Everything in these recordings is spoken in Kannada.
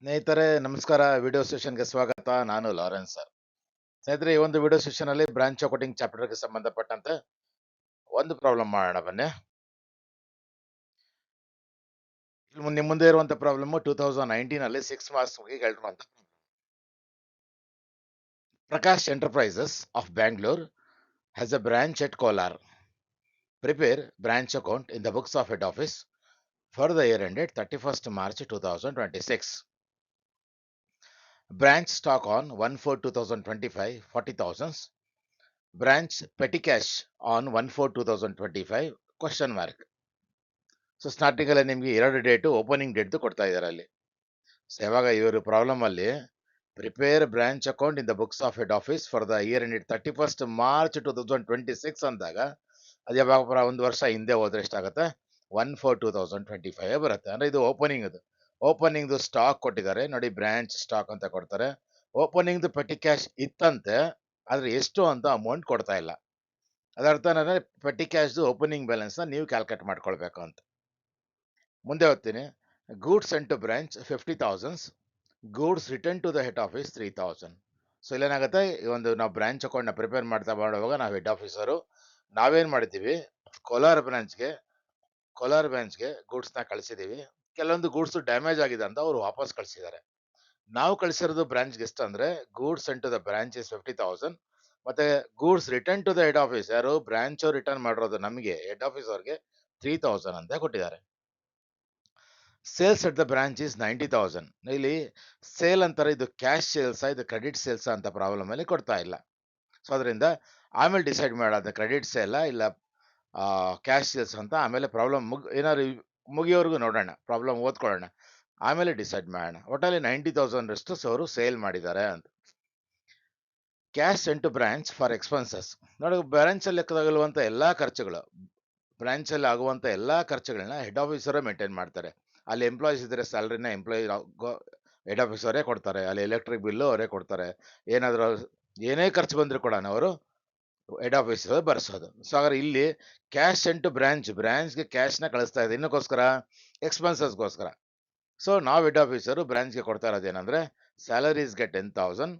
ಸ್ನೇಹಿತರೆ ನಮಸ್ಕಾರ. ವಿಡಿಯೋ ಸೆಷನ್ಗೆ ಸ್ವಾಗತ. ನಾನು ಲಾರೆನ್ಸ್ ಸರ್. ಸ್ನೇಹಿತರೆ, ಈ ಒಂದು ವಿಡಿಯೋ ಸೆಷನ್ ಅಲ್ಲಿ ಬ್ರಾಂಚ್ ಅಕೌಂಟಿಂಗ್ ಚಾಪ್ಟರ್ಗೆ ಸಂಬಂಧಪಟ್ಟಂತೆ ಒಂದು ಪ್ರಾಬ್ಲಮ್ ಮಾಡೋಣ ಬನ್ನಿ. ನಿಮ್ಮ ಮುಂದೆ ಇರುವಂತ ಪ್ರಾಬ್ಲಮ್ 2019 ಅಲ್ಲಿ 6 ಮಾರ್ಕ್ಸ್ ಕೇಳಿರುವಂತ Prakash enterprises of Bangalore has a branch at Kolar. Prepare branch account in the books of head office for the year ended 31st March 2026. Branch stock on 1/4/2025 40,000. Branch petty cash on 1/4/2025 question mark. So starting ಅಲ್ಲಿ ನಿಮ್ಗೆ 2 ಡೇಟ್ ಓಪನಿಂಗ್ ಡೇಟ್ ಕೊಡ್ತಾ ಇದ್ದಾರೆ ಅಲ್ಲಿ. ಸೊ ಯಾವಾಗ ಇವರು ಪ್ರಾಬ್ಲಮ್ ಅಲ್ಲಿ prepare branch account in the books of head office for the year end 31st March 2026 ಅಂದಾಗ ಅದು ಯಾವಾಗ ಒಂದು ವರ್ಷ ಹಿಂದೆ ಹೋದ್ರೆ ಎಷ್ಟಾಗುತ್ತೆ? 1/4/2025 ಬರುತ್ತೆ. ಅಂದ್ರೆ ಇದು ಓಪನಿಂಗ್. ಅದು ಓಪನಿಂಗ್ ಸ್ಟಾಕ್ ಕೊಟ್ಟಿದ್ದಾರೆ ನೋಡಿ, ಬ್ರಾಂಚ್ ಸ್ಟಾಕ್ ಅಂತ ಕೊಡ್ತಾರೆ. ಓಪನಿಂಗ್ ಪೆಟಿ ಕ್ಯಾಶ್ ಇತ್ತಂತೆ, ಆದ್ರೆ ಎಷ್ಟು ಅಂತ ಅಮೌಂಟ್ ಕೊಡ್ತಾ ಇಲ್ಲ. ಅದರ್ಥ ಏನಂದ್ರೆ ಪೆಟಿ ಕ್ಯಾಶ್ ಓಪನಿಂಗ್ ಬ್ಯಾಲೆನ್ಸ್ ನ ನೀವು ಕ್ಯಾಲ್ಕುಲೇಟ್ ಮಾಡ್ಕೊಳ್ಬೇಕು ಅಂತ. ಮುಂದೆ ಹೋಗ್ತೀನಿ. Goods sent to branch 50,000, goods return to the head office 3,000. So ಇಲ್ಲೇನಾಗುತ್ತೆ, ಈ ಒಂದು ನಾವು ಬ್ರಾಂಚ್ ಅಕೌಂಟ್ ನ ಪ್ರಿಪೇರ್ ಮಾಡುವಾಗ ನಾವು ಹೆಡ್ ಆಫೀಸರು ನಾವೇನ್ ಮಾಡಿದ್ದೀವಿ, ಕೋಲಾರ ಬ್ರಾಂಚ್ಗೆ ಗೂಡ್ಸ್ ನ ಕಳಿಸಿದೀವಿ. ಕೆಲವೊಂದು ಗೂಡ್ಸ್ ಡ್ಯಾಮೇಜ್ ಆಗಿದೆ ಅಂತ ಅವ್ರು ವಾಪಸ್ ಕಳಿಸಿದ್ದಾರೆ. ನಾವು ಕಳಿಸಿರೋದು ಬ್ರಾಂಚ್ಗೆ ಎಷ್ಟು ಅಂದ್ರೆ, goods sent to the branch is 50,000, ಮತ್ತೆ goods return to the head office, ಯಾರು ಬ್ರಾಂಚ್ ರಿಟರ್ನ್ ಮಾಡಿರೋದು ನಮಗೆ ಹೆಡ್ ಆಫೀಸ್ ಅವ್ರಿಗೆ 3,000 ಅಂತ ಕೊಟ್ಟಿದ್ದಾರೆ. Sales at the branch is 90,000. ಇಲ್ಲಿ ಸೇಲ್ ಅಂತಾರೆ, ಇದು ಕ್ಯಾಶ್ ಸೇಲ್ಸ್ ಇದು ಕ್ರೆಡಿಟ್ ಸೇಲ್ಸ್ ಅಂತ ಪ್ರಾಬ್ಲಮ್ ಅಲ್ಲಿ ಕೊಡ್ತಾ ಇಲ್ಲ. ಸೊ ಅದರಿಂದ ಆಮೇಲೆ ಡಿಸೈಡ್ ಮಾಡೋದು ಕ್ರೆಡಿಟ್ ಸೇಲ್ ಇಲ್ಲ ಕ್ಯಾಶ್ ಸೇಲ್ಸ್ ಅಂತ. ಆಮೇಲೆ ಪ್ರಾಬ್ಲಮ್ ಏನಾದ್ರು ಮುಗಿಯೋವರೆಗೂ ನೋಡೋಣ, ಪ್ರಾಬ್ಲಮ್ ಓದ್ಕೊಳ್ಳೋಣ, ಆಮೇಲೆ ಡಿಸೈಡ್ ಮಾಡೋಣ. ಒಟ್ಟಲ್ಲಿ 90,000 ಅಷ್ಟು ಅವರು ಸೇಲ್ ಮಾಡಿದ್ದಾರೆ ಅಂತ. Cash sent to branch for expenses. ನೋಡಿ, ಬ್ರಾಂಚ್ ಅಲ್ಲಿ ಲೆಕ್ಕದಾಗಿರುವಂತ ಎಲ್ಲಾ ಖರ್ಚುಗಳು, ಬ್ರಾಂಚ್ ಅಲ್ಲಿ ಆಗುವಂತ ಎಲ್ಲಾ ಖರ್ಚುಗಳನ್ನ ಹೆಡ್ ಆಫೀಸರ್ ಮೇಂಟೈನ್ ಮಾಡ್ತಾರೆ. ಅಲ್ಲಿ ಎಂಪ್ಲಾಯೀಸ್ ಇದ್ರೆ ಸ್ಯಾಲರಿನ ಹೆಡ್ ಆಫೀಸರೇ ಕೊಡ್ತಾರೆ. ಅಲ್ಲಿ ಎಲೆಕ್ಟ್ರಿಕ್ ಬಿಲ್ಲು ಅವರೇ ಕೊಡ್ತಾರೆ. ಏನಾದ್ರು ಏನೇ ಖರ್ಚು ಬಂದ್ರು ಕೂಡ ಅವರು ಹೆಡ್ ಆಫೀಸರ್ ಬರ್ಸೋದು. ಸೊ ಹಾಗಾದ್ರೆ ಇಲ್ಲಿ ಕ್ಯಾಶ್ ಸೆಂಟ್ ಟು ಬ್ರಾಂಚ್ಗೆ ಕ್ಯಾಶ್ ನ ಕಳಿಸ್ತಾ ಇದೆ. ಇನ್ನಕ್ಕೋಸ್ಕರ ಎಕ್ಸ್ಪೆನ್ಸಸ್ಗೋಸ್ಕರ. ಸೊ ನಾವು ಹೆಡ್ ಆಫೀಸರು ಬ್ರಾಂಚ್ಗೆ ಕೊಡ್ತಾ ಇರೋದೇನಂದ್ರೆ, ಸ್ಯಾಲರೀಸ್ಗೆ 10,000,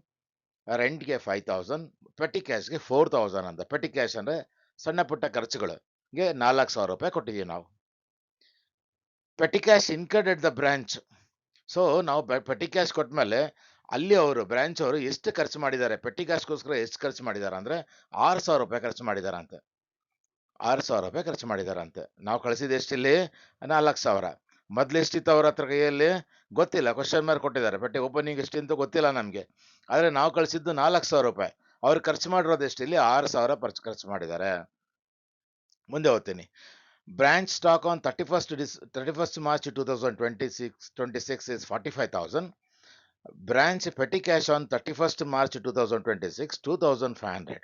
ರೆಂಟ್ಗೆ 5,000, ಪೆಟಿ ಕ್ಯಾಶ್ಗೆ 4,000 ಅಂತ. ಪೆಟಿ ಕ್ಯಾಶ್ ಅಂದ್ರೆ ಸಣ್ಣ ಪುಟ್ಟ ಖರ್ಚುಗಳಿಗೆ 4,000 ರೂಪಾಯಿ ಕೊಟ್ಟಿದ್ದೀವಿ ನಾವು. Petty cash incurred at the branch. So ನಾವು ಪೆಟಿ ಕ್ಯಾಶ್ ಕೊಟ್ಮೇಲೆ ಅಲ್ಲಿ ಅವರು ಬ್ರಾಂಚ್ ಅವರು ಎಷ್ಟು ಖರ್ಚು ಮಾಡಿದ್ದಾರೆ, ಪೆಟಿ ಕ್ಯಾಶ್ಗೋಸ್ಕರ ಎಷ್ಟು ಖರ್ಚು ಮಾಡಿದ್ದಾರೆ ಅಂದ್ರೆ 6,000 ರೂಪಾಯಿ ಖರ್ಚು ಮಾಡಿದಾರಂತೆ. 6,000 ರೂಪಾಯಿ ಖರ್ಚು ಮಾಡಿದಾರಂತೆ. ನಾವು ಕಳಿಸಿದ ಎಷ್ಟಿಲ್ಲಿ 4,000. ಮೊದ್ಲು ಎಷ್ಟಿತ್ತು ಅವ್ರ ಹತ್ರ ಕೈಯಲ್ಲಿ ಗೊತ್ತಿಲ್ಲ, ಕ್ವಶನ್ ಮಾರ್ಕ್ ಕೊಟ್ಟಿದ್ದಾರೆ. ಪೆಟ್ಟಿ ಓಪನಿಂಗ್ ಎಷ್ಟಿಂತ ಗೊತ್ತಿಲ್ಲ ನಮಗೆ. ಆದ್ರೆ ನಾವು ಕಳಿಸಿದ್ದು 4,000 ರೂಪಾಯಿ. ಅವ್ರು ಖರ್ಚು ಮಾಡಿರೋದು ಎಷ್ಟಿಲ್ಲಿ 6,000 ಖರ್ಚು ಮಾಡಿದ್ದಾರೆ. ಮುಂದೆ ಹೋಗ್ತೀನಿ. Branch stock on 31st March 2026 is 45,000. Branch petty cash on 31st March 2026 2,500.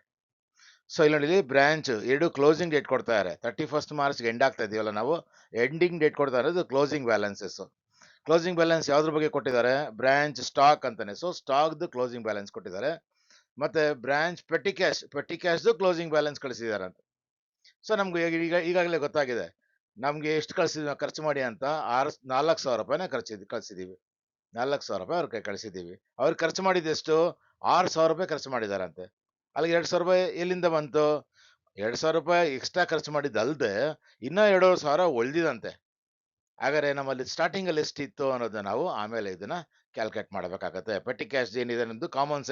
So ಇಲ್ಲಿ ಬ್ರಾಂಚ್ ಎರಡು ಕ್ಲೋಸಿಂಗ್ ಡೇಟ್ ಕೊಡ್ತಾ ಇದ್ದಾರೆ. 31st March ಎಂಡ್ ಆಗ್ತಾ ಇದೀವಲ್ಲ ನಾವು, ಎಂಡಿಂಗ್ ಡೇಟ್ ಕೊಡ್ತಾ ಇರೋದು ಕ್ಲೋಸಿಂಗ್ ಬ್ಯಾಲೆನ್ಸಸ್. ಕ್ಲೋಸಿಂಗ್ ಬ್ಯಾಲೆನ್ಸ್ ಯಾವ್ದ್ರ ಬಗ್ಗೆ ಕೊಟ್ಟಿದ್ದಾರೆ? ಬ್ರಾಂಚ್ ಸ್ಟಾಕ್ ಅಂತಾನೆ. ಸೊ ಸ್ಟಾಕ್ ಕ್ಲೋಸಿಂಗ್ ಬ್ಯಾಲೆನ್ಸ್ ಕೊಟ್ಟಿದ್ದಾರೆ. ಮತ್ತೆ branch petty cash closing balance ಕಳಿಸಿದ್ದಾರೆ ಅಂತ. ಸೊ ನಮ್ಗೆ ಈಗಾಗಲೇ ಗೊತ್ತಾಗಿದೆ ನಮ್ಗೆ ಎಷ್ಟು ಖರ್ಚು ಮಾಡಿ ಅಂತ. 4,000 ರೂಪಾಯಿನ ಕಳಿಸಿದೀವಿ. 4,000 ರೂಪಾಯಿ ಅವ್ರ ಕೈ ಕಳಿಸಿದೀವಿ. ಅವ್ರು ಖರ್ಚು ಮಾಡಿದೆಷ್ಟು 6,000 ರೂಪಾಯಿ ಖರ್ಚು ಮಾಡಿದಾರಂತೆ. ಅಲ್ಲಿಗೆ 2,000 ರೂಪಾಯಿ ಎಲ್ಲಿಂದ ಬಂತು? 2,000 ರೂಪಾಯಿ ಎಕ್ಸ್ಟ್ರಾ ಖರ್ಚು ಮಾಡಿದ್ದಲ್ದೆ ಇನ್ನೂ 2,000 ಉಳಿದಿದಂತೆ. ಹಾಗಾದ್ರೆ ನಮ್ಮಲ್ಲಿ ಸ್ಟಾರ್ಟಿಂಗ್ ಅಲ್ಲಿ ಎಷ್ಟಿತ್ತು ಅನ್ನೋದನ್ನ ನಾವು ಆಮೇಲೆ ಇದನ್ನ ಕ್ಯಾಲ್ಕುಲೇಟ್ ಮಾಡಬೇಕಾಗತ್ತೆ. ಪೆಟಿ ಕ್ಯಾಶ್ ಏನಿದೆ ಅನ್ನೋದು ಕಾಮನ್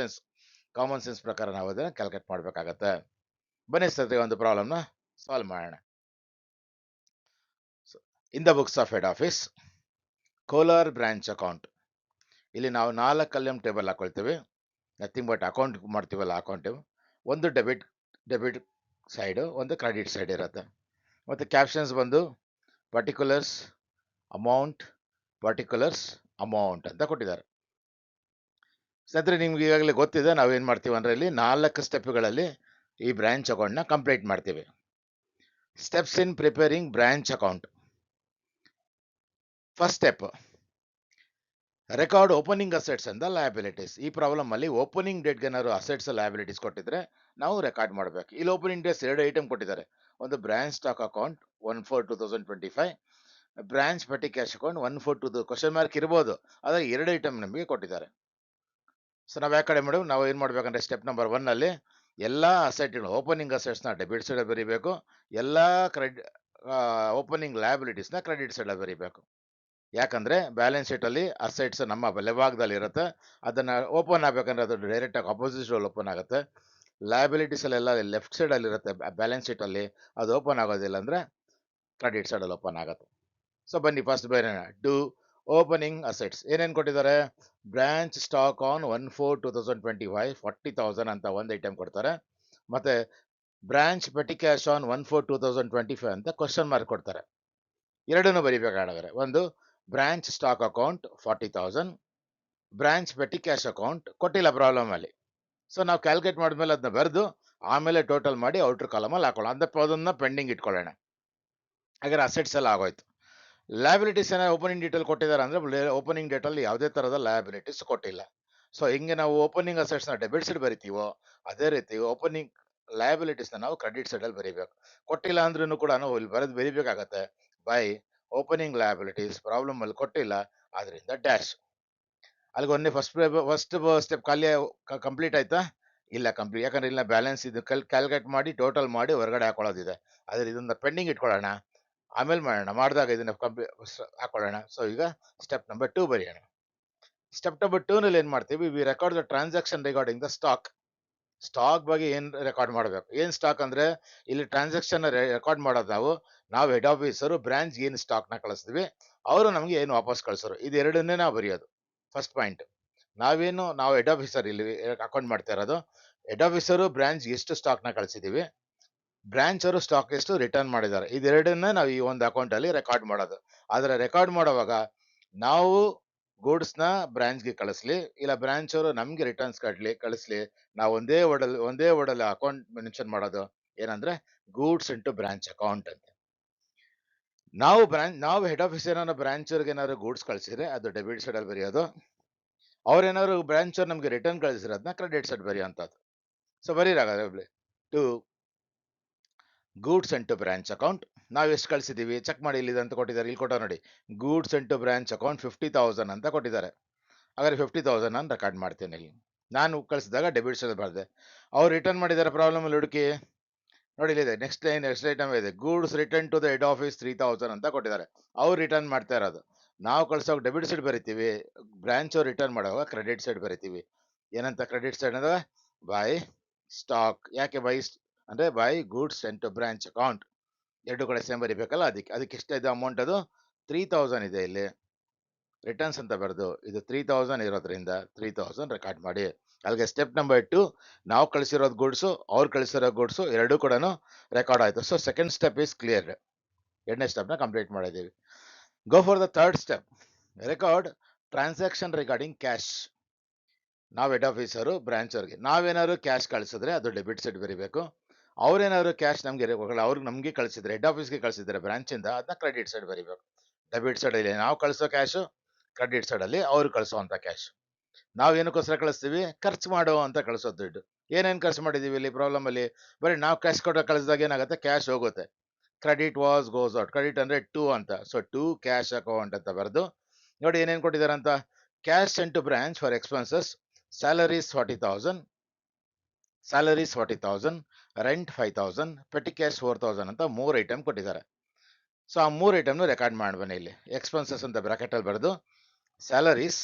ಸೆನ್ಸ್ ಪ್ರಕಾರ ನಾವು ಅದನ್ನ ಕ್ಯಾಲ್ಕುಲೇಟ್ ಮಾಡಬೇಕಾಗತ್ತೆ. ಬನ್ನಿ ಸದ್ಯ ಒಂದು ಪ್ರಾಬ್ಲಮ್ನ ಸಾಲ್ವ್ ಮಾಡೋಣ. In the books of head office Kolar branch account. ಇಲ್ಲಿ ನಾವು 4 ಕಾಲಮ್ ಟೇಬಲ್ ಹಾಕೊಳ್ತೀವಿ. ನಥಿಂಗ್ ಬಟ್ ಅಕೌಂಟ್ ಮಾಡ್ತೀವಲ್ಲ, ಅಕೌಂಟ್ ಒಂದು ಡೆಬಿಟ್ ಸೈಡ್, ಒಂದು ಕ್ರೆಡಿಟ್ ಸೈಡ್ ಇರುತ್ತೆ. ಮತ್ತೆ ಕ್ಯಾಪ್ಷನ್ಸ್ ಬಂದು ಪರ್ಟಿಕ್ಯುಲರ್ಸ್ ಅಮೌಂಟ್ ಅಂತ ಕೊಟ್ಟಿದ್ದಾರೆ. ಸ್ನೇಹಿತರೆ, ನಿಮ್ಗೆ ಈಗಾಗಲೇ ಗೊತ್ತಿದೆ ನಾವೇನ್ ಮಾಡ್ತೀವಿ ಅಂದ್ರೆ ಇಲ್ಲಿ 4 ಸ್ಟೆಪ್ಗಳಲ್ಲಿ ಈ ಬ್ರಾಂಚ್ ಅಕೌಂಟ್ ನ ಕಂಪ್ಲೀಟ್ ಮಾಡ್ತೀವಿ. Steps in preparing branch account. First step, record opening assets and liabilities. ಈ ಪ್ರಾಬ್ಲಮ್ ಅಲ್ಲಿ ಓಪನಿಂಗ್ ಡೇಟ್ ಏನಾದ್ರು ಅಸೆಟ್ಸ್ ಲಯಬಿಲಿಟೀಸ್ ಕೊಟ್ಟಿದ್ರೆ ನಾವು ರೆಕಾರ್ಡ್ ಮಾಡಬೇಕು. ಇಲ್ಲಿ ಓಪನಿಂಗ್ ಡೇಟ್ಸ್ 2 ಐಟಮ್ ಕೊಟ್ಟಿದ್ದಾರೆ. ಒಂದು branch stock account 1/4/2025, branch petty cash account 142 question mark ಇರ್ಬೋದು, ಆದರೆ 2 ಐಟಮ್ ನಮಗೆ ಕೊಟ್ಟಿದ್ದಾರೆ. ಸೊ ನಾವು ಯಾವ ಕಡೆ ಮಾಡಿವಿ, ನಾವು ಏನು ಮಾಡ್ಬೇಕಂದ್ರೆ ಸ್ಟೆಪ್ ನಂಬರ್ 1 ಅಲ್ಲಿ ಎಲ್ಲ ಅಸೆಟ್ಗಳು ಓಪನಿಂಗ್ ಅಸೆಟ್ಸ್ನ ಡೆಬಿಟ್ ಸೈಡ್ ಬರೀಬೇಕು, ಎಲ್ಲ ಓಪನಿಂಗ್ ಲಯಬಿಲಿಟೀಸ್ನ ಕ್ರೆಡಿಟ್ ಸೈಡ್ ಬರೀಬೇಕು. ಯಾಕಂದ್ರೆ ಬ್ಯಾಲೆನ್ಸ್ ಶೀಟ್ ಅಲ್ಲಿ ಅಸೆಟ್ಸ್ ನಮ್ಮ ಬಲಭಾಗದಲ್ಲಿ ಇರುತ್ತೆ, ಅದನ್ನ ಓಪನ್ ಆಗ್ಬೇಕಂದ್ರೆ ಅದು ಡೈರೆಕ್ಟ್ ಆಗಿ ಅಪೋಸಿಟ್ ಓಪನ್ ಆಗುತ್ತೆ. ಲಯಬಿಲಿಟೀಸ್ ಅಲ್ಲೆಲ್ಲ ಲೆಫ್ಟ್ ಸೈಡ್ ಅಲ್ಲಿ ಇರುತ್ತೆ ಬ್ಯಾಲೆನ್ಸ್ ಶೀಟ್ ಅಲ್ಲಿ, ಅದು ಓಪನ್ ಆಗೋದಿಲ್ಲ ಅಂದ್ರೆ ಕ್ರೆಡಿಟ್ ಸೈಡ್ ಅಲ್ಲಿ ಓಪನ್ ಆಗುತ್ತೆ. ಸೊ ಬನ್ನಿ ಫಸ್ಟ್ ಬೇರೆ ಟು ಓಪನಿಂಗ್ ಅಸೆಟ್ಸ್ ಏನೇನು ಕೊಟ್ಟಿದ್ದಾರೆ, ಬ್ರಾಂಚ್ ಸ್ಟಾಕ್ ಆನ್ 1/4/2025 40,000 ಅಂತ ಒಂದು ಐಟಮ್ ಕೊಡ್ತಾರೆ, ಮತ್ತೆ ಬ್ರಾಂಚ್ ಪೆಟಿ ಕ್ಯಾಶ್ ಆನ್ 1/4/2025 ಅಂತ ಕ್ವಶನ್ ಮಾರ್ಕ್ ಕೊಡ್ತಾರೆ. ಎರಡನ್ನೂ ಬರೀಬೇಕಾದ್ರೆ ಒಂದು branch stock account 40,000, branch petty cash account ಕೊಟ್ಟಿಲ್ಲ ಪ್ರಾಬ್ಲಮ್ ಅಲ್ಲಿ. ಸೊ ನಾವು ಕ್ಯಾಲ್ಕುಲೇಟ್ ಮಾಡಿದ್ಮೇಲೆ ಅದನ್ನ ಬರೆದು ಆಮೇಲೆ ಟೋಟಲ್ ಮಾಡಿ ಔಟರ್ ಕಾಲಮಲ್ಲಿ ಹಾಕೊಳ್ಳೋಣ, ಅದನ್ನ ಪೆಂಡಿಂಗ್ ಇಟ್ಕೊಳ್ಳೋಣ. ಹಾಗಾದ್ರೆ ಅಸೆಟ್ಸ್ ಎಲ್ಲ ಆಗೋಯ್ತು. ಲಯಬಿಲಿಟೀಸ್ ಏನೋ ಓಪನಿಂಗ್ ಡೇಟಲ್ಲಿ ಕೊಟ್ಟಿದ್ದಾರೆ ಅಂದ್ರೆ ಓಪನಿಂಗ್ ಡೇಟಲ್ಲಿ ಯಾವುದೇ ತರಹದ ಲಯಬಿಲಿಟೀಸ್ ಕೊಟ್ಟಿಲ್ಲ. ಸೊ ಹಿಂಗೆ ನಾವು ಓಪನಿಂಗ್ ಅಸೆಟ್ಸ್ನ ಡೆಬಿಟ್ ಸೈಡ್ ಬರಿತೀವೋ ಅದೇ ರೀತಿ ಓಪನಿಂಗ್ ಲಯಬಿಲಿಟೀಸ್ನ ನಾವು ಕ್ರೆಡಿಟ್ ಸೈಡಲ್ಲಿ ಬರೀಬೇಕು. ಕೊಟ್ಟಿಲ್ಲ ಅಂದ್ರೂ ಕೂಡ ನಾವು ಇಲ್ಲಿ ಬರೆದು ಬರೀಬೇಕಾಗತ್ತೆ ಬೈ ಓಪನಿಂಗ್ ಲಯಬಿಲಿಟೀಸ್, ಪ್ರಾಬ್ಲಮ್ ಅಲ್ಲಿ ಕೊಟ್ಟಿಲ್ಲ ಆದ್ರಿಂದ ಡ್ಯಾಶ್. ಅಲ್ಲಿಗೆ ಒಂದೇ ಫಸ್ಟ್ ಸ್ಟೆಪ್ ಖಾಲಿ ಕಂಪ್ಲೀಟ್ ಆಯ್ತಾ, ಇಲ್ಲ ಕಂಪ್ಲೀಟ್, ಯಾಕಂದ್ರೆ ಇಲ್ಲ ಬ್ಯಾಲೆನ್ಸ್ ಇದು ಕ್ಯಾಲ್ಕುಲೇಟ್ ಮಾಡಿ ಟೋಟಲ್ ಮಾಡಿ ಹೊರಗಡೆ ಹಾಕೊಳ್ಳೋದಿದೆ, ಆದ್ರೆ ಇದನ್ನ ಪೆಂಡಿಂಗ್ ಇಟ್ಕೊಳ್ಳೋಣ, ಆಮೇಲೆ ಮಾಡೋಣ, ಮಾಡಿದಾಗ ಇದನ್ನ ಹಾಕೊಳ್ಳೋಣ. ಸೊ ಈಗ ಸ್ಟೆಪ್ ನಂಬರ್ 2 ಬರೆಯೋಣ. ಸ್ಟೆಪ್ ನಂಬರ್ 2 ನಲ್ಲಿ ಏನ್ ಮಾಡ್ತೀವಿ, we record the transaction regarding the stock. Stock ಬಗ್ಗೆ ಏನ್ ರೆಕಾರ್ಡ್ ಮಾಡಬೇಕು, ಏನ್ ಸ್ಟಾಕ್ ಅಂದ್ರೆ ಇಲ್ಲಿ ಟ್ರಾನ್ಸಾಕ್ಷನ್ ರೆಕಾರ್ಡ್ ಮಾಡೋದು ನಾವು ಹೆಡ್ ಆಫೀಸರು ಬ್ರಾಂಚ್ ಏನು ಸ್ಟಾಕ್ ನ ಕಳಿಸ್ತೀವಿ, ಅವರು ನಮ್ಗೆ ಏನು ವಾಪಸ್ ಕಳಿಸೋರು, ಇದು ಎರಡನ್ನೇ ನಾವು ಬರೆಯೋದು. ಫಸ್ಟ್ ಪಾಯಿಂಟ್, ನಾವು ಹೆಡ್ ಆಫೀಸರ್ ಇಲ್ಲಿ ಅಕೌಂಟ್ ಮಾಡ್ತಾ ಇರೋದು, ಹೆಡ್ ಆಫೀಸರು ಬ್ರಾಂಚ್ ಎಷ್ಟು ಸ್ಟಾಕ್ ನ ಕಳಿಸಿದೀವಿ, ಬ್ರಾಂಚ್ ಅವರು ಸ್ಟಾಕ್ ಎಷ್ಟು ರಿಟರ್ನ್ ಮಾಡಿದ್ದಾರೆ, ಇದೆರಡನ್ನ ನಾವು ಈ ಒಂದು ಅಕೌಂಟ್ ಅಲ್ಲಿ ರೆಕಾರ್ಡ್ ಮಾಡೋದು. ಆದ್ರೆ ರೆಕಾರ್ಡ್ ಮಾಡುವಾಗ ನಾವು ಗೂಡ್ಸ್ ನ ಬ್ರಾಂಚ್ ಗೆ ಕಳಿಸ್ಲಿ, ಇಲ್ಲ ಬ್ರಾಂಚ್ ಅವರು ನಮ್ಗೆ ರಿಟರ್ನ್ಸ್ ಕಳಿಸ್ಲಿ, ನಾವು ಒಂದೇ ವರ್ಡಲ್ಲಿ ಅಕೌಂಟ್ ಮೆನ್ಷನ್ ಮಾಡೋದು ಏನಂದ್ರೆ ಗೂಡ್ಸ್ ಇಂಟು ಬ್ರಾಂಚ್ ಅಕೌಂಟ್ ಅಂತ. ನಾವು ಹೆಡ್ ಆಫೀಸ್ ಏನಾದ್ರು ಬ್ರಾಂಚ್ ಅವ್ರಿಗೆ ಏನಾದ್ರು ಗೂಡ್ಸ್ ಕಳಿಸಿದ್ರೆ ಅದು ಡೆಬಿಟ್ ಸೈಡ್ ಅಲ್ಲಿ ಬರೆಯೋದು, ಅವ್ರೇನಾದ್ರು ಬ್ರಾಂಚ್ ಅವ್ರು ನಮ್ಗೆ ರಿಟರ್ನ್ ಕಳಿಸಿರೋದನ್ನ ಕ್ರೆಡಿಟ್ ಸೈಡ್ ಬರೆಯುವಂಥದ್ದು. ಸೊ ಬರೀರಾಗಲಿ to goods and to branch account, ನಾವು ಎಷ್ಟು ಕಳಿಸಿದೀವಿ ಚೆಕ್ ಮಾಡಿ, ಇಲ್ಲಿ ಅಂತ ಕೊಟ್ಟಿದ್ದಾರೆ, ಇಲ್ಲಿ ಕೊಟ್ಟ ನೋಡಿ goods and to branch account 50,000 ಅಂತ ಕೊಟ್ಟಿದ್ದಾರೆ. ಹಾಗಾದ್ರೆ 50,000 ನಾನು ರೆಕಾರ್ಡ್ ಮಾಡ್ತೇನೆ. ಇಲ್ಲಿ ನಾನು ಕಳಿಸಿದಾಗ ಡೆಬಿಟ್ ಸೈಡ್ ಬರೆದೆ, ಅವ್ರು ರಿಟರ್ನ್ ಮಾಡಿದ್ದಾರೆ ಪ್ರಾಬ್ಲಮ್ ಅಲ್ಲಿ ಹುಡುಕಿ ನೋಡಿ, ಇಲ್ಲಿದೆ ನೆಕ್ಸ್ಟ್ ಐಟಮ್ ಇದೆ, goods return to the head office 3,000 ಅಂತ ಕೊಟ್ಟಿದ್ದಾರೆ, ಅವ್ರು ರಿಟರ್ನ್ ಮಾಡ್ತಾ ಇರೋದು. ನಾವು ಕಳ್ಸೋಕೆ ಡೆಬಿಟ್ ಸೈಡ್ ಬರಿತೀವಿ, ಬ್ರಾಂಚ್ ಅವ್ರು ರಿಟರ್ನ್ ಮಾಡುವಾಗ ಕ್ರೆಡಿಟ್ ಸೈಡ್ ಬರಿತೀವಿ. ಏನಂತ ಕ್ರೆಡಿಟ್ ಸೈಡ್ ಅಂದ್ರೆ ಬೈ ಸ್ಟಾಕ್, ಯಾಕೆ ಬೈ ಅಂದ್ರೆ by goods and to branch account, ಎರಡು ಕಡೆ ಸೇಮ್ ಬರಿಬೇಕಲ್ಲ, ಅದಕ್ಕೆ ಎಷ್ಟಿದೆ ಅಮೌಂಟ್, ಅದು 3,000 ಇದೆ. ಇಲ್ಲಿ ರಿಟರ್ನ್ಸ್ ಅಂತ ಬರೆದು ಇದು 3,000 ಇರೋದ್ರಿಂದ 3,000 ರೆಕಾರ್ಡ್ ಮಾಡಿ. ಅಲ್ಲಿಗೆ ಸ್ಟೆಪ್ ನಂಬರ್ 2, ನಾವು ಕಳಿಸಿರೋದು ಗೂಡ್ಸು, ಅವ್ರು ಕಳಿಸಿರೋ ಗೂಡ್ಸು ಎರಡೂ ಕೂಡ ರೆಕಾರ್ಡ್ ಆಯ್ತು. So second step is clear, ಎರಡನೇ ಸ್ಟೆಪ್ನ ಕಂಪ್ಲೀಟ್ ಮಾಡಿದ್ದೀವಿ. Go for the third step, record transaction regarding cash. ನಾವು ಹೆಡ್ ಆಫೀಸರು ಬ್ರಾಂಚ್ ಅವ್ರಿಗೆ ನಾವೇನಾದ್ರು ಕ್ಯಾಶ್ ಕಳಿಸಿದ್ರೆ ಅದು ಡೆಬಿಟ್ ಸೈಡ್ ಬರೀಬೇಕು, ಅವ್ರೇನಾದ್ರು ಕ್ಯಾಶ್ ಅವ್ರಿಗೆ ನಮಗೆ ಕಳಿಸಿದ್ರೆ ಹೆಡ್ ಆಫೀಸ್ಗೆ ಕಳಿಸಿದ್ರೆ ಬ್ರಾಂಚ್ ಇಂದ ಅದನ್ನ ಕ್ರೆಡಿಟ್ ಸೈಡ್ ಬರೀಬೇಕು. ಡೆಬಿಟ್ ಸೈಡ್ ಅಲ್ಲಿ ನಾವು ಕಳಿಸೋ ಕ್ಯಾಶು, ಕ್ರೆಡಿಟ್ ಸೈಡ್ ಅಲ್ಲಿ ಅವ್ರು ಕಳಿಸೋಂಥ ಕ್ಯಾಶ್. ನಾವು ಏನಕ್ಕೋಸ್ಕರ ಕಳಿಸ್ತೀವಿ, ಖರ್ಚು ಮಾಡೋ ಅಂತ ಕಳಿಸೋದು ದುಡ್ಡು. ಏನೇನು ಖರ್ಚು ಮಾಡಿದೀವಿ ಇಲ್ಲಿ ಪ್ರಾಬ್ಲಮ್ ಅಲ್ಲಿ, ಬರೀ ನಾವು ಕ್ಯಾಶ್ ಕೊಟ್ಟು ಕಳಿಸಿದಾಗ ಏನಾಗುತ್ತೆ, ಕ್ಯಾಶ್ ಹೋಗುತ್ತೆ, credit was goes out, credit ಅಂದ್ರೆ ಟು ಅಂತ, ಸೊ ಟು ಕ್ಯಾಶ್ ಅಕೌಂಟ್ ಅಂತ ಬರೆದು ನೋಡಿ ಏನೇನು ಕೊಟ್ಟಿದ್ದಾರೆ ಅಂತ, cash sent to branch for expenses, salaries 40,000, rent 5,000, petty cash 4,000 ಅಂತ 3 ಐಟಮ್ ಕೊಟ್ಟಿದ್ದಾರೆ. ಸೊ ಆ 3 ಐಟಮ್ನು ರೆಕಾರ್ಡ್ ಮಾಡ್ಬನ್ನಿ. ಇಲ್ಲಿ ಎಕ್ಸ್ಪೆನ್ಸಸ್ ಅಂತ ಬ್ರಾಕೆಟ್ ಅಲ್ಲಿ ಬರೆದು salaries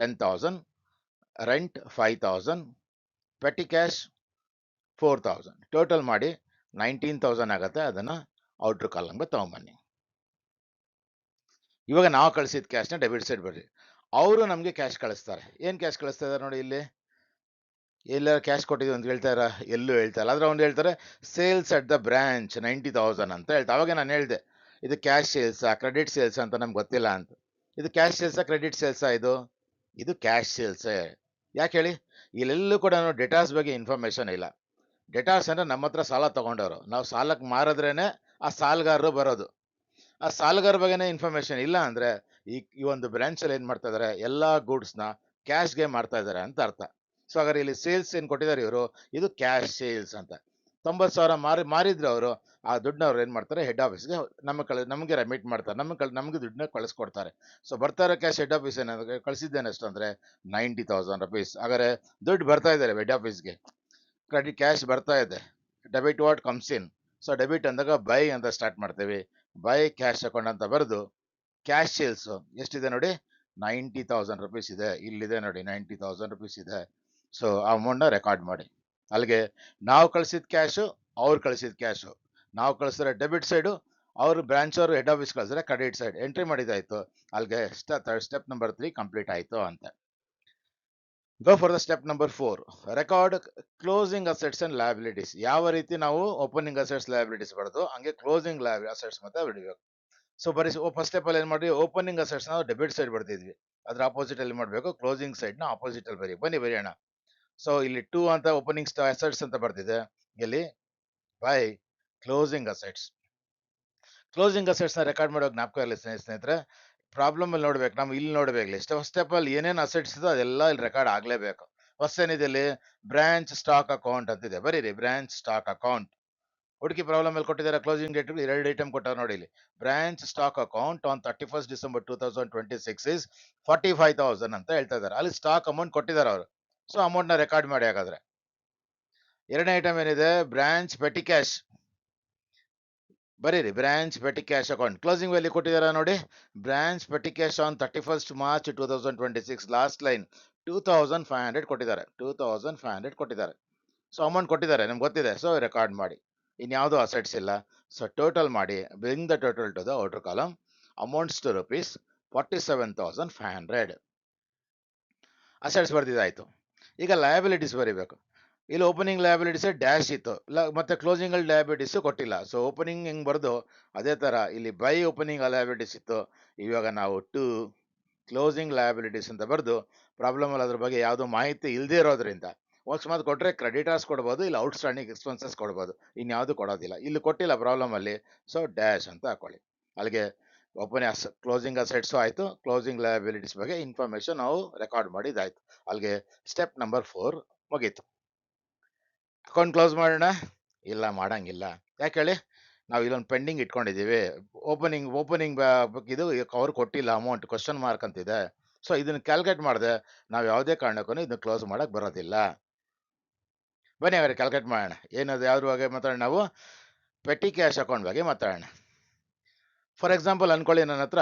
10,000, rent 5,000, petty cash 4,000, total ಮಾಡಿ 19,000 ಆಗುತ್ತೆ. ಅದನ್ನ ಔಟ್ರ್ ಕಾಲಮ್ಗೆ ತಗೊಂಬನ್ನಿ. ಇವಾಗ ನಾವು ಕಳಿಸಿದ ಕ್ಯಾಶ್ನ ಡೆಬಿಟ್ ಸೈಡ್ ಬರ್ರಿ, ಅವರು ನಮಗೆ ಕ್ಯಾಶ್ ಕಳಿಸ್ತಾರೆ. ಏನ್ ಕ್ಯಾಶ್ ಕಳಿಸ್ತಾ ಇದ್ದಾರೆ ನೋಡಿ, ಇಲ್ಲಿ ಎಲ್ಲಾರು ಕ್ಯಾಶ್ ಕೊಟ್ಟಿದ್ವಿ ಅಂತ ಹೇಳ್ತಾರ, ಎಲ್ಲೂ ಹೇಳ್ತಾ ಇಲ್ಲ. ಆದ್ರೆ ಅವ್ನು ಹೇಳ್ತಾರೆ ಸೇಲ್ಸ್ ಅಟ್ ದ ಬ್ರಾಂಚ್ 90,000 ಅಂತ ಹೇಳ್ತಾ. ಅವಾಗ ನಾನು ಹೇಳ್ದೆ ಇದು ಕ್ಯಾಶ್ ಸೇಲ್ಸಾ ಕ್ರೆಡಿಟ್ ಸೇಲ್ಸ್ ಅಂತ ನಮ್ಗೆ ಗೊತ್ತಿಲ್ಲ ಅಂತ. ಇದು ಕ್ಯಾಶ್ ಸೇಲ್ಸಾ ಕ್ರೆಡಿಟ್ ಸೇಲ್ಸಾ, ಇದು ಕ್ಯಾಶ್ ಸೇಲ್ಸೇ. ಯಾಕೆ ಹೇಳಿ, ಇಲ್ಲೆಲ್ಲೂ ಕೂಡ ಡೇಟಾಸ್ ಬಗ್ಗೆ ಇನ್ಫಾರ್ಮೇಶನ್ ಇಲ್ಲ. ಡೇಟಾಸ್ ಅಂದ್ರೆ ನಮ್ಮ ಹತ್ರ ಸಾಲ ತಗೊಂಡವರು, ನಾವು ಸಾಲಕ್ಕೆ ಮಾರಿದ್ರೇನೆ ಆ ಸಾಲಗಾರರು ಬರೋದು. ಆ ಸಾಲಗಾರ ಬಗ್ಗೆನೇ ಇನ್ಫಾರ್ಮೇಶನ್ ಇಲ್ಲ ಅಂದ್ರೆ ಈ ಒಂದು ಬ್ರಾಂಚ್ ಅಲ್ಲಿ ಏನ್ ಮಾಡ್ತಾ ಇದಾರೆ, ಎಲ್ಲಾ ಗೂಡ್ಸ್ ನ ಕ್ಯಾಶ್ಗೆ ಮಾಡ್ತಾ ಇದಾರೆ ಅಂತ ಅರ್ಥ. ಸೊ ಹಾಗಾದ್ರೆ ಇಲ್ಲಿ ಸೇಲ್ಸ್ ಏನ್ ಕೊಟ್ಟಿದ್ದಾರೆ ಇವರು, ಇದು ಕ್ಯಾಶ್ ಸೇಲ್ಸ್ ಅಂತ. 90,000 ಮಾರಿದ್ರೆ ಅವರು ಆ ದುಡ್ಡನ್ನ ಅವ್ರು ಏನು ಮಾಡ್ತಾರೆ, ಹೆಡ್ ಆಫೀಸ್ಗೆ ನಮಗೆ ರೆಮಿಟ್ ಮಾಡ್ತಾರೆ, ನಮಗೆ ದುಡ್ಡನ್ನ ಕಳಿಸ್ಕೊಡ್ತಾರೆ. ಸೊ ಬರ್ತಾ ಇರೋ ಕ್ಯಾಶ್ ಹೆಡ್ ಆಫೀಸ್ ಏನಾದ್ರೆ ಕಳಿಸಿದ್ದೇನೆ ಎಷ್ಟು ಅಂದರೆ 90,000 ರುಪೀಸ್. ಹಾಗಾದ್ರೆ ದುಡ್ಡು ಬರ್ತಾ ಇದ್ದಾರೆ ಹೆಡ್ ಆಫೀಸ್ಗೆ, ಕ್ರೆಡಿಟ್ ಕ್ಯಾಶ್ ಬರ್ತಾ ಇದೆ. Debit what comes in. So debit ಅಂದಾಗ ಬೈ ಅಂತ ಸ್ಟಾರ್ಟ್ ಮಾಡ್ತೀವಿ. ಬೈ ಕ್ಯಾಶ್ ಅಕೌಂಟ್ ಅಂತ ಬರೆದು ಕ್ಯಾಶ್ ಸೇಲ್ಸ್ ಎಷ್ಟಿದೆ ನೋಡಿ, 90,000 ರುಪೀಸ್ ಇದೆ. ಇಲ್ಲಿದೆ ನೋಡಿ 90,000 ರುಪೀಸ್ ಇದೆ. ಸೊ ಆ ಅಮೌಂಟ್ನ ರೆಕಾರ್ಡ್ ಮಾಡಿ. ಅಲ್ಲಿಗೆ ನಾವು ಕಳಿಸಿದ ಕ್ಯಾಶು, ಅವ್ರು ಕಳಿಸಿದ ಕ್ಯಾಶು, ನಾವು ಕಳಿಸಿದ್ರೆ ಡೆಬಿಟ್ ಸೈಡು, ಅವರು ಬ್ರಾಂಚ್ ಅವರು ಹೆಡ್ ಆಫೀಸ್ ಕಳಿಸಿದ್ರೆ ಕ್ರೆಡಿಟ್ ಸೈಡ್ ಎಂಟ್ರಿ ಮಾಡಿದಾಯ್ತು. ಅಲ್ಲಿಗೆ ಸ್ಟೆಪ್ ನಂಬರ್ 3 ಕಂಪ್ಲೀಟ್ ಆಯಿತು ಅಂತ. Go for the step number 4, record closing assets and liabilities. ಯಾವ ರೀತಿ ನಾವು ಓಪನಿಂಗ್ ಅಸೆಟ್ಸ್ ಲಯಬಿಲಿಟೀಸ್ ಬರೋದು ಹಂಗೆ ಕ್ಲೋಸಿಂಗ್ ಅಸೆಟ್ಸ್ ಮತ್ತೆ ಬಿಡಬೇಕು. ಸೊ ಬರೀ ಫಸ್ಟ್ ಸ್ಟೆಪ್ ಅಲ್ಲಿ ಏನ್ ಮಾಡಿ, ಓಪನಿಂಗ್ ಅಸೆಟ್ಸ್ ನಾವು ಡೆಬಿಟ್ ಸೈಡ್ ಬರ್ತಿದ್ವಿ, ಅದ್ರ ಆಪೋಸಿಟ್ ಅಲ್ಲಿ ಮಾಡಬೇಕು, ಕ್ಲೋಸಿಂಗ್ ಸೈಡ್ ನ ಆಪೋಸಿಟ್ ಅಲ್ಲಿ ಬನ್ನಿ ಬರೆಯೋಣ. ಸೊ ಇಲ್ಲಿ 2 ಅಂತ ಓಪನಿಂಗ್ ಅಸೆಟ್ಸ್ ಅಂತ ಬರ್ತಿದೆ, ಇಲ್ಲಿ by closing assets. Closing assets ನ ರೆಕಾರ್ಡ್ ಮಾಡೋ ಜ್ಞಾಪಕ ಇರಲಿ ಸ್ನೇಹಿತರೆ. ಪ್ರಾಬ್ಲಮ್ ಅಲ್ಲಿ ನೋಡ್ಬೇಕು, ನಾವು ಇಲ್ಲಿ ನೋಡ್ಬೇಕು ಸ್ಟೆಪ್ ಅಲ್ಲಿ ಏನೇನು ಅಸೆಟ್ಸ್ ಇದೋ ಅದೆಲ್ಲ ಇಲ್ಲಿ ರೆಕಾರ್ಡ್ ಆಗ್ಲೇಬೇಕು. ಫಸ್ಟ್ ಏನಿದೆ ಇಲ್ಲಿ, ಬ್ರಾಂಚ್ ಸ್ಟಾಕ್ ಅಕೌಂಟ್ ಅಂತಿದೆ, ಬರೀರಿ ಬ್ರಾಂಚ್ ಸ್ಟಾಕ್ ಅಕೌಂಟ್. ಹುಡುಕಿ ಪ್ರಾಬ್ಲಮ್ ಅಲ್ಲಿ ಕೊಟ್ಟಿದ್ದಾರೆ, ಕ್ಲೋಸಿಂಗ್ ಡೇಟ್ 2 ಐಟಮ್ ಕೊಟ್ಟಾರೆ ನೋಡಿ ಇಲ್ಲಿ. Branch stock account on 31st December 2026 is 45,000 ಅಂತ ಹೇಳ್ತಾ ಇದ್ದಾರೆ. ಅಲ್ಲಿ ಸ್ಟಾಕ್ ಅಮೌಂಟ್ ಕೊಟ್ಟಿದ್ದಾರೆ ಅವರು. ಸೊ ಅಮೌಂಟ್ ನ ರೆಕಾರ್ಡ್ ಮಾಡಿ. ಹಾಗಾದ್ರೆ ಎರಡನೇ ಐಟಮ್ ಏನಿದೆ, ಬ್ರಾಂಚ್ ಪೆಟಿ ಕ್ಯಾಶ್, ಬರೀರಿ branch petty cash account. Closing value ಕೊಟ್ಟಿದ್ದಾರೆ ನೋಡಿ, branch petty cash on 31st March 2026, last line 2,500 ಕೊಟ್ಟಿದ್ದಾರೆ, 2,500 ಕೊಟ್ಟಿದ್ದಾರೆ. ಸೊ ಅಮೌಂಟ್ ಕೊಟ್ಟಿದ್ದಾರೆ, ನಮ್ಗೆ ಗೊತ್ತಿದೆ. ಸೊ ರೆಕಾರ್ಡ್ ಮಾಡಿ. ಇನ್ಯಾವುದೋ ಅಸೆಟ್ಸ್ ಇಲ್ಲ. ಸೊ ಟೋಟಲ್ ಮಾಡಿ, bring the total to the outer column. Amounts to rupees 47,500. Assets ಬರ್ದಿದ್ದಾಯ್ತು. ಈಗ ಲಯಬಿಲಿಟೀಸ್ ಬರೀಬೇಕು. ಇಲ್ಲಿ ಓಪನಿಂಗ್ ಲಯಬಿಲಿಟೀಸ್ ಡ್ಯಾಶ್ ಇತ್ತು, ಮತ್ತೆ ಕ್ಲೋಸಿಂಗ್ ಅಲ್ಲಿ ಲಯಬಿಲಿಟೀಸ್ ಕೊಟ್ಟಿಲ್ಲ. ಸೊ ಓಪನಿಂಗ್ ಹೆಂಗ್ ಬರ್ದು ಅದೇ ತರ ಇಲ್ಲಿ ಬೈ ಓಪನಿಂಗ್ ಲಯಬಿಲಿಟೀಸ್ ಇತ್ತು, ಇವಾಗ ನಾವು ಟು ಕ್ಲೋಸಿಂಗ್ ಲಯಬಿಲಿಟೀಸ್ ಅಂತ ಬರೆದು, ಪ್ರಾಬ್ಲಮ್ ಅಲ್ಲಿ ಅದ್ರ ಬಗ್ಗೆ ಯಾವುದೋ ಮಾಹಿತಿ ಇಲ್ಲದೆ ಇರೋದ್ರಿಂದ ಅಕಸ್ಮಾತ್ ಕೊಟ್ಟರೆ ಕ್ರೆಡಿಟರ್ಸ್ ಕೊಡ್ಬೋದು, ಇಲ್ಲ ಔಟ್ಸ್ಟ್ಯಾಂಡಿಂಗ್ ಎಕ್ಸ್ಪೆನ್ಸಸ್ ಕೊಡ್ಬೋದು, ಇನ್ಯಾವುದು ಕೊಡೋದಿಲ್ಲ. ಇಲ್ಲಿ ಕೊಟ್ಟಿಲ್ಲ ಪ್ರಾಬ್ಲಮ್ ಅಲ್ಲಿ, ಸೊ ಡ್ಯಾಶ್ ಅಂತ ಹಾಕೊಳ್ಳಿ. ಅಲ್ಲಿಗೆ ಕ್ಲೋಸಿಂಗ್ ಅಸೆಟ್ಸು ಆಯಿತು, ಕ್ಲೋಸಿಂಗ್ ಲಯಬಿಲಿಟೀಸ್ ಬಗ್ಗೆ ಇನ್ಫಾರ್ಮೇಶನ್ ನಾವು ರೆಕಾರ್ಡ್ ಮಾಡಿದ್ದಾಯ್ತು. ಅಲ್ಲಿಗೆ ಸ್ಟೆಪ್ ನಂಬರ್ 4 ಮುಗೀತು. ಅಕೌಂಟ್ ಕ್ಲೋಸ್ ಮಾಡೋಣ? ಇಲ್ಲ, ಮಾಡಂಗಿಲ್ಲ. ಯಾಕೆ ಹೇಳಿ, ನಾವು ಇಲ್ಲೊಂದು ಪೆಂಡಿಂಗ್ ಇಟ್ಕೊಂಡಿದ್ದೀವಿ. ಓಪನಿಂಗ್ ಇದು ಅವ್ರು ಕೊಟ್ಟಿಲ್ಲ ಅಮೌಂಟ್, ಕ್ವಶನ್ ಮಾರ್ಕ್ ಅಂತಿದೆ. ಸೊ ಇದನ್ನ ಕ್ಯಾಲ್ಕುಲೇಟ್ ಮಾಡಿದೆ, ನಾವು ಯಾವುದೇ ಕಾರಣಕ್ಕೂ ಇದನ್ನ ಕ್ಲೋಸ್ ಮಾಡಕ್ ಬರೋದಿಲ್ಲ. ಬನ್ನಿ ಅವರೇ ಕ್ಯಾಲ್ಕುಲೇಟ್ ಮಾಡೋಣ. ಏನದು, ಯಾವ್ದ್ರ ಬಗ್ಗೆ ಮಾತಾಡೋಣ ನಾವು? ಪೆಟಿ ಕ್ಯಾಶ್ ಅಕೌಂಟ್ ಬಗ್ಗೆ ಮಾತಾಡೋಣ. ಫಾರ್ ಎಕ್ಸಾಂಪಲ್ ಅನ್ಕೊಳ್ಳಿ, ನನ್ನ ಹತ್ರ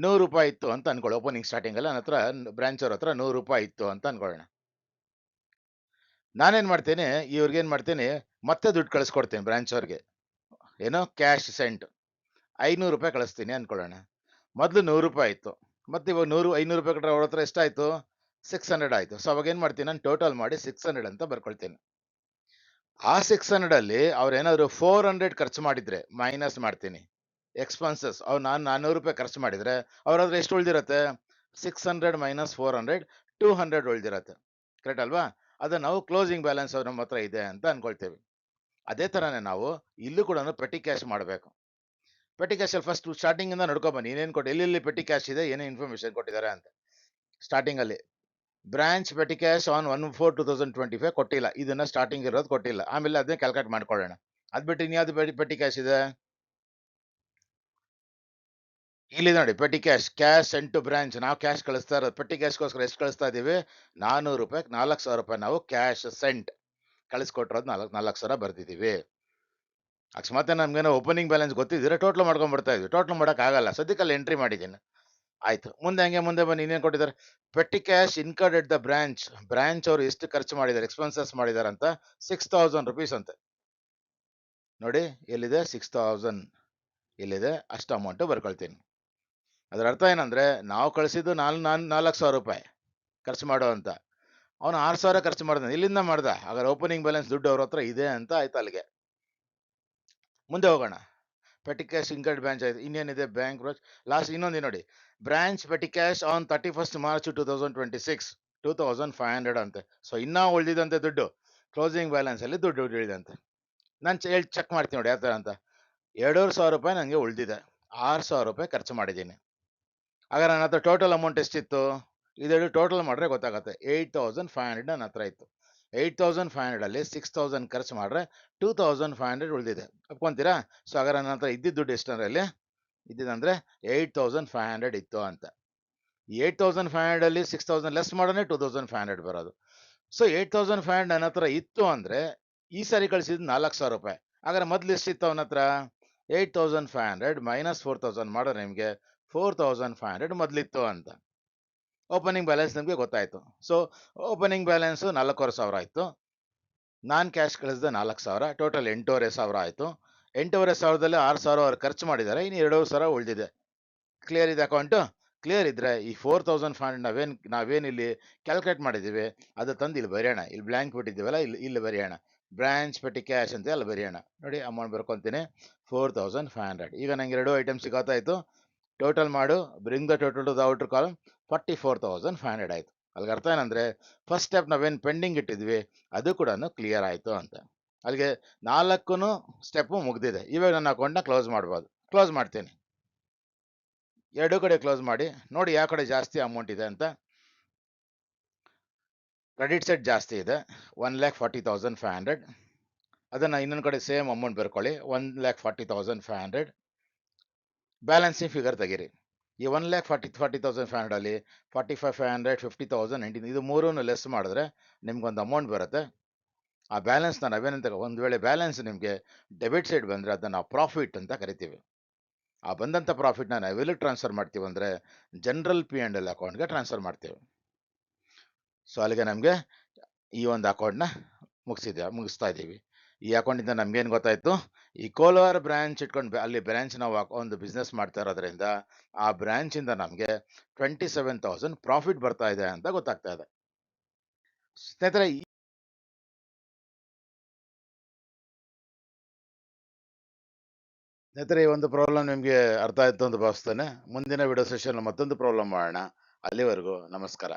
100 ರೂಪಾಯಿ ಇತ್ತು ಅಂತ ಅನ್ಕೊಳ್ಳಿ. ಓಪನಿಂಗ್ ಸ್ಟಾರ್ಟಿಂಗ್ ಅಲ್ಲಿ ನನ್ನ ಹತ್ರ ಬ್ರಾಂಚ್ ಅವ್ರ ಹತ್ರ 100 ರೂಪಾಯಿ ಇತ್ತು ಅಂತ ಅನ್ಕೊಳ್ಳೋಣ. ನಾನೇನ್ ಮಾಡ್ತೇನೆ, ಇವ್ರಿಗೆ ಏನ್ ಮಾಡ್ತೇನೆ, ಮತ್ತೆ ದುಡ್ಡು ಕಳಿಸ್ಕೊಡ್ತೇನೆ ಬ್ರಾಂಚ್ ಅವ್ರಿಗೆ. ಏನೋ ಕ್ಯಾಶ್ ಸೆಂಟ್ 500 ರೂಪಾಯಿ ಕಳಿಸ್ತೀನಿ ಅನ್ಕೊಳ್ಳೋಣ. ಮೊದಲು 100 ರೂಪಾಯಿ ಇತ್ತು, ಮತ್ತೆ ಇವಾಗ 500 ರೂಪಾಯಿ ಕೊಟ್ಟರೆ ಅವ್ರ ಹತ್ರ ಎಷ್ಟಾಯ್ತು, 600 ಆಯ್ತು. ಸೊ ಅವಾಗ ಏನ್ ಮಾಡ್ತೀನಿ, ನಾನು ಟೋಟಲ್ ಮಾಡಿ 600 ಅಂತ ಬರ್ಕೊಳ್ತೇನೆ. ಆ 600 ಅಲ್ಲಿ ಅವ್ರು ಏನಾದ್ರು 400 ಖರ್ಚು ಮಾಡಿದ್ರೆ ಮೈನಸ್ ಮಾಡ್ತೀನಿ ಎಕ್ಸ್ಪೆನ್ಸಸ್. ನಾನು 400 ರೂಪಾಯಿ ಖರ್ಚು ಮಾಡಿದ್ರೆ ಅವ್ರ ಹತ್ರ ಎಷ್ಟು ಉಳಿದಿರತ್ತೆ, 600 ಮೈನಸ್ 400 200 ಉಳಿದಿರತ್ತೆ. ಕರೆಕ್ಟ್ ಅಲ್ವಾ? ಅದನ್ನ ನಾವು ಕ್ಲೋಸಿಂಗ್ ಬ್ಯಾಲೆನ್ಸ್ ಅವ್ರ ನಮ್ಮ ಹತ್ರ ಇದೆ ಅಂತ ಅನ್ಕೊಳ್ತೇವೆ. ಅದೇ ತರನೇ ನಾವು ಇಲ್ಲೂ ಕೂಡ ಪೆಟಿ ಕ್ಯಾಶ್ ಮಾಡಬೇಕು. ಪೆಟಿ ಕ್ಯಾಶ್ ಅಲ್ಲಿ ಫಸ್ಟ್ ಸ್ಟಾರ್ಟಿಂಗ್ ಇಂದ ನೋಡ್ಕೊ ಬನ್ನಿ, ಏನೇನು ಕೊಟ್ಟು ಎಲ್ಲೆಲ್ಲಿ ಪೆಟಿ ಕ್ಯಾಶ್ ಇದೆ, ಏನೇ ಇನ್ಫಾರ್ಮೇಶನ್ ಕೊಟ್ಟಿದ್ದಾರೆ ಅಂತ. ಸ್ಟಾರ್ಟಿಂಗ್ ಅಲ್ಲಿ ಬ್ರಾಂಚ್ ಪೆಟಿ ಕ್ಯಾಶ್ ಆನ್ 1/4/2025 ಕೊಟ್ಟಿಲ್ಲ, ಇದನ್ನ ಸ್ಟಾರ್ಟಿಂಗ್ ಇರೋದು ಕೊಟ್ಟಿಲ್ಲ. ಆಮೇಲೆ ಅದನ್ನೇ ಕ್ಯಾಲ್ಕುಲೇಟ್ ಮಾಡ್ಕೊಳ್ಳೋಣ. ಅದ್ ಬಿಟ್ಟು ಇನ್ಯಾವ್ದು ಪೆಟಿ ಕ್ಯಾಶ್ ಇದೆ, ಇಲ್ಲಿ ನೋಡಿ petty cash sent to branch. ನಾವು ಕ್ಯಾಶ್ ಕಳಿಸ್ತಾ ಇರೋದು ಪೆಟಿ ಕ್ಯಾಶ್ಗೋಸ್ಕರ ಎಷ್ಟು ಕಳಿಸ್ತಾ ಇದೀವಿ, 400 ರೂಪಾಯಿ 4,000 ರೂಪಾಯಿ ನಾವು ಕ್ಯಾಶ್ ಸೆಂಟ್ ಕಳಿಸ್ಕೊಟ್ಟಿರೋದು 4,000 ಬರ್ದಿದ್ದೀವಿ. ಅಕಸ್ಮಾತ್ ನಮ್ಗೇನೋ ಓಪನಿಂಗ್ ಬ್ಯಾಲೆನ್ಸ್ ಗೊತ್ತಿದ್ರೆ ಟೋಟಲ್ ಮಾಡ್ಕೊಂಡ್ ಬರ್ತಾ ಇದ್ವಿ, ಟೋಟಲ್ ಮಾಡಕ್ ಆಗಲ್ಲ, ಸದ್ಯಕ್ಕಲ್ಲಿ ಎಂಟ್ರಿ ಮಾಡಿದ್ದೀನಿ. ಆಯ್ತು, ಮುಂದೆ ಬನ್ನಿ. ಇನ್ನೇನು ಕೊಟ್ಟಿದ್ದಾರೆ, petty cash incurred at the branch ಅವರು ಎಷ್ಟು ಖರ್ಚು ಮಾಡಿದ್ದಾರೆ, ಎಕ್ಸ್ಪೆನ್ಸಸ್ ಮಾಡಿದ್ದಾರೆ ಅಂತ 6,000 ರುಪೀಸ್ ಅಂತೆ. ನೋಡಿ ಎಲ್ಲಿದೆ 6,000, ಇಲ್ಲಿದೆ, ಅಷ್ಟು ಅಮೌಂಟ್ ಬರ್ಕೊಳ್ತೀನಿ. ಅದರ ಅರ್ಥ ಏನಂದ್ರೆ, ನಾವು ಕಳಿಸಿದ್ದು 4,000 ರೂಪಾಯಿ ಖರ್ಚು ಮಾಡೋ ಅಂತ, ಅವನು 6,000 ಖರ್ಚು ಮಾಡ್ದ, ಇಲ್ಲಿಂದ ಮಾಡ್ದ. ಹಾಗಾದ್ರೆ ಓಪನಿಂಗ್ ಬ್ಯಾಲೆನ್ಸ್ ದುಡ್ಡು ಅವ್ರ ಹತ್ರ ಇದೆ ಅಂತ ಆಯ್ತು. ಅಲ್ಲಿಗೆ ಮುಂದೆ ಹೋಗೋಣ. ಪೆಟಿ ಕ್ಯಾಶ್ ಇನ್ಕರ್ಡ್ ಬ್ರಾಂಚ್ ಆಯ್ತು. ಇನ್ನೇನಿದೆ, ಬ್ಯಾಂಕ್ ಬ್ರಾಂಚ್ ಲಾಸ್ಟ್. ಇನ್ನೊಂದು ನೋಡಿ, branch petty cash on 31st March 2026 2,500 ಅಂತೆ. ಸೊ ಇನ್ನೂ ಉಳಿದಿದಂತೆ ದುಡ್ಡು, ಕ್ಲೋಸಿಂಗ್ ಬ್ಯಾಲೆನ್ಸ್ ಅಲ್ಲಿ ದುಡ್ಡು ಉಳಿದಂತೆ. ನಾನು ಚೆಕ್ ಮಾಡ್ತೀನಿ ನೋಡಿ ಯಾವ ಥರ ಅಂತ. 2,500 ರೂಪಾಯಿ ನನಗೆ ಉಳಿದಿದೆ, 6,000 ರೂಪಾಯಿ ಖರ್ಚು ಮಾಡಿದ್ದೀನಿ. ಹಾಗಾದ್ರೆ ನನ್ನ ಹತ್ರ ಟೋಟಲ್ ಅಮೌಂಟ್ ಎಷ್ಟಿತ್ತು, ಇದೆರಡು ಟೋಟಲ್ ಮಾಡಿದ್ರೆ ಗೊತ್ತಾಗುತ್ತೆ. 8,500 ನನ್ನ ಹತ್ರ ಇತ್ತು. 8500 ಅಲ್ಲಿ 6000 ಖರ್ಚು ಮಾಡ್ರೆ 2500 ಉಳಿದಿದೆ. ಒಪ್ಕೊಂತೀರಾ? ಸೊ ಹಾಗಾದ್ರೆ ನನ್ನ ಹತ್ರ ಇದ್ದಿದ್ದ ದುಡ್ಡು ಎಷ್ಟು ಅಂದ್ರೆ ಇಲ್ಲಿ ಇದ್ದಿದಂದ್ರೆ 8500 ಇತ್ತು ಅಂತ. 8500 ಅಲ್ಲಿ 6000 ಲೆಸ್ ಮಾಡೋಣ 2500 ಬರೋದು. ಸೊ 8500 ನನ್ನ ಹತ್ರ ಇತ್ತು ಅಂದ್ರೆ ಈ ಸಾರಿ ಕಳಿಸಿದ್ 4000 ರೂಪಾಯಿ. ಹಾಗಾದ್ರೆ ಮೊದ್ಲು ಎಷ್ಟಿತ್ತು ಅವನ ಹತ್ರ? 8500 ಮೈನಸ್ 4000 ಮಾಡಿದ್ರೆ ನಿಮಗೆ 4500 ಮೊದ್ಲಿತ್ತು ಅಂತ. ಓಪನಿಂಗ್ ಬ್ಯಾಲೆನ್ಸ್ ನಿಮಗೆ ಗೊತ್ತಾಯ್ತು. ಸೊ ಓಪನಿಂಗ್ ಬ್ಯಾಲೆನ್ಸ್ 4500 ಆಯ್ತು. ನಾನ್ ಕ್ಯಾಶ್ ಕಳಿಸಿದ 4000, ಟೋಟಲ್ 8500 ಆಯ್ತು. 8500ದಲ್ಲಿ 6000 ಅವ್ರು ಖರ್ಚು ಮಾಡಿದ್ದಾರೆ, ಇನ್ನು 2500 ಉಳಿದಿದೆ. ಕ್ಲಿಯರ್ ಇದೆ ಅಕೌಂಟು? ಕ್ಲಿಯರ್ ಇದ್ರೆ ಈ 4500 ನಾವೇನ್ ಇಲ್ಲಿ ಕ್ಯಾಲ್ಕುಲೇಟ್ ಮಾಡಿದ್ದೀವಿ ಅದು ತಂದು ಇಲ್ಲಿ ಬರೆಯೋಣ. ಇಲ್ಲಿ ಬ್ಲ್ಯಾಂಕ್ ಬಿಟ್ಟಿದ್ದೀವಲ್ಲ, ಇಲ್ಲಿ ಬರೆಯೋಣ. ಬ್ರಾಂಚ್ ಪೆಟ್ಟಿ ಕ್ಯಾಶ್ ಅಂತ ಅಲ್ಲಿ ಬರೆಯೋಣ. ನೋಡಿ ಅಮೌಂಟ್ ಬರ್ಕೊಂತೀನಿ 4500. ಈಗ ನಂಗೆ 2 ಐಟಮ್ ಸಿಗೋತಾಯ್ತು. ಟೋಟಲ್ ಮಾಡು, bring the total to the outer column, 44500 ಆಯ್ತು. ಅಲ್ಲಿಗೆ ಅರ್ಥ ಏನಂದ್ರೆ ಫಸ್ಟ್ ಸ್ಟೆಪ್ ನಾವೇನು ಪೆಂಡಿಂಗ್ ಇಟ್ಟಿದ್ವಿ ಅದು ಕೂಡ ಕ್ಲಿಯರ್ ಆಯ್ತು ಅಂತ. ಅಲ್ಲಿಗೆ 4 ಸ್ಟೆಪ್ಪು ಮುಗ್ದಿದೆ. ಇವಾಗ ನನ್ನ ಅಕೌಂಟ್ನ ಕ್ಲೋಸ್ ಮಾಡ್ಬೋದು. ಕ್ಲೋಸ್ ಮಾಡ್ತೀನಿ. ಎರಡೂ ಕಡೆ ಕ್ಲೋಸ್ ಮಾಡಿ ನೋಡಿ ಯಾವ ಕಡೆ ಜಾಸ್ತಿ ಅಮೌಂಟ್ ಇದೆ ಅಂತ. ಕ್ರೆಡಿಟ್ ಸೈಡ್ ಜಾಸ್ತಿ ಇದೆ, 1,40,500. ಅದನ್ನು ಇನ್ನೊಂದು ಕಡೆ ಸೇಮ್ ಅಮೌಂಟ್ ಬರ್ಕೊಳ್ಳಿ, 1,40,500. ಬ್ಯಾಲೆನ್ಸಿಂಗ್ ಫಿಗರ್ ತೆಗೀರಿ. ಈ 1,40,500 ಅಲ್ಲಿ 45,500, 50,000, 19 ಇದು ಮೂರನ್ನು ಲೆಸ್ ಮಾಡಿದ್ರೆ ನಿಮ್ಗೊಂದು ಅಮೌಂಟ್ ಬರುತ್ತೆ. ಆ ಬ್ಯಾಲೆನ್ಸ್ನ ನಾವೇನಂತ, ಒಂದು ವೇಳೆ ಬ್ಯಾಲೆನ್ಸ್ ನಿಮಗೆ ಡೆಬಿಟ್ ಸೈಡ್ ಬಂದರೆ ಅದನ್ನು ನಾವು ಪ್ರಾಫಿಟ್ ಅಂತ ಕರಿತೀವಿ. ಆ ಬಂದಂಥ ಪ್ರಾಫಿಟ್ನ ನಾವೆಲ್ಲಿಗೆ ಟ್ರಾನ್ಸ್ಫರ್ ಮಾಡ್ತೀವಿ ಅಂದರೆ ಜನರಲ್ P&L ಅಕೌಂಟ್ಗೆ ಟ್ರಾನ್ಸ್ಫರ್ ಮಾಡ್ತೀವಿ. ಸೊ ಅಲ್ಲಿಗೆ ನಮಗೆ ಈ ಒಂದು ಅಕೌಂಟ್ನ ಮುಗಿಸ್ತಾ ಇದ್ದೀವಿ. ಈ ಅಕೌಂಟಿಂದ ನಮ್ಗೇನು ಗೊತ್ತಾಯ್ತು, ಈ ಕೋಲಾರ ಬ್ರಾಂಚ್ ಇಟ್ಕೊಂಡು ಅಲ್ಲಿ ಬ್ರಾಂಚ್ ನಾವು ಒಂದು ಬಿಸ್ನೆಸ್ ಮಾಡ್ತಾ ಇರೋದ್ರಿಂದ ಆ ಬ್ರಾಂಚಿಂದ ನಮಗೆ 27,000 ಪ್ರಾಫಿಟ್ ಬರ್ತಾ ಇದೆ ಅಂತ ಗೊತ್ತಾಗ್ತಾ ಇದೆ. ಸ್ನೇಹಿತರೆ, ಈ ಒಂದು ಪ್ರಾಬ್ಲಮ್ ನಿಮಗೆ ಅರ್ಥ ಆಯ್ತು ಅಂತ ಭಾವಿಸ್ತೇನೆ. ಮುಂದಿನ ವಿಡಿಯೋ ಸೆಷನ್ ಮತ್ತೊಂದು ಪ್ರಾಬ್ಲಮ್ ಮಾಡೋಣ. ಅಲ್ಲಿವರೆಗೂ ನಮಸ್ಕಾರ.